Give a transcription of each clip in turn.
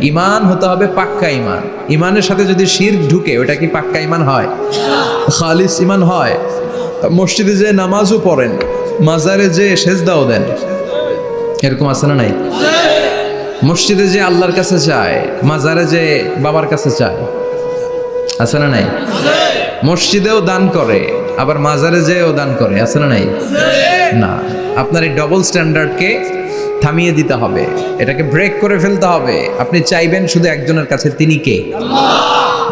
ইমান হতে হবে পাক্কা ইমান। ইমানের সাথে যদি শিরক ঢুকে ওটা কি পাক্কা ইমান হয়? খালিস ইমান হয়? মসজিদে যে নামাজও পড়েন, মাজারে যে সেজদাও দেন, এরকম আছে না নাই? মসজিদে যে আল্লাহর কাছে যায়, মাজারে যে বাবার কাছে যায়, আছে না নাই? মসজিদেও দান করে, আবার মাজারে যেও দান করে, আছে না নাই? না, আপনার এই ডবল স্ট্যান্ডার্ডকে থামিয়ে দিতে হবে, এটাকে ব্রেক করে ফেলতে হবে। আপনি চাইবেন শুধু একজনের কাছে, তিনি কে?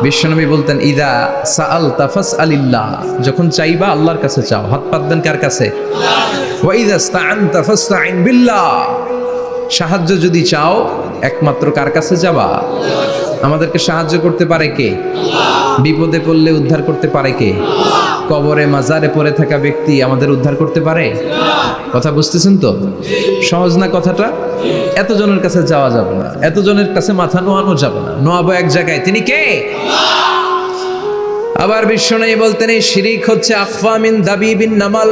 বিশ্বনবী বলতেন, ইদা সাআলতা ফাসআলিল্লাহ, যখন চাইবা আল্লাহর কাছে চাও। হাত পাতবেন কার কাছে? ওয়া ইদা ইসতাআনতা ফাসতাইন বিল্লাহ, সাহায্য যদি চাও একমাত্র কার কাছে যাবা? আমাদেরকে সাহায্য করতে পারে কে? বিপদে পড়লে উদ্ধার করতে পারে কে? কবরে মাজারে পড়ে থাকা ব্যক্তি আমাদের উদ্ধার করতে পারে? কথা বুঝতেছেন তো? সহজ না কথাটা? এতজনের কাছে যাওয়া যাবে না, এতজনের কাছে মাথা নোয়ানো যাবে না, নোয়াবো এক জায়গায়, তিনি কে? আবার বিশ্বনবী বলতেন, এই শিরিক হচ্ছে আখফা মিন দাবিবিন নামাল,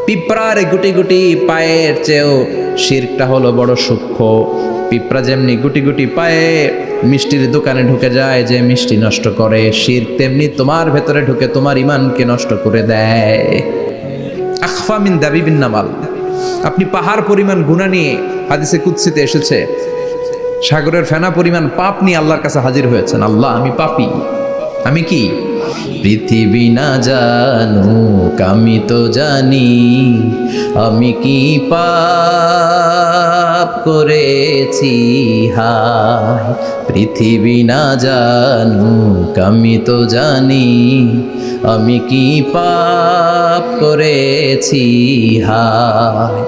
পিঁপড়ার গুটি গুটি পায়ের চেয়েও শিরকটা হলো বড় সূক্ষ্ম। পিঁপড়া যেমনি গুটি গুটি পায়ে মিষ্টির দোকানে ঢুকে যায়, যে মিষ্টি নষ্ট করে, শিরক তেমনি তোমার ভেতরে ঢুকে তোমার ইমানকে নষ্ট করে দেয়। আখফা মিন দাবিবিন নামাল। আপনি পাহাড় পরিমাণ গুনাহ নিয়ে, হাদিসে কুদসিতে এসেছে, সাগরের ফেনা পরিমাণ পাপ নিয়ে আল্লাহর কাছে হাজির হয়েছেন। আল্লাহ, আমি পাপী, আমি কি? পৃথিবী না জানুক আমি তো জানি, আমি কি পাপ করেছি হায়। পৃথিবী না জানুক আমি তো জানি, আমি কি পাপ করেছি হায়।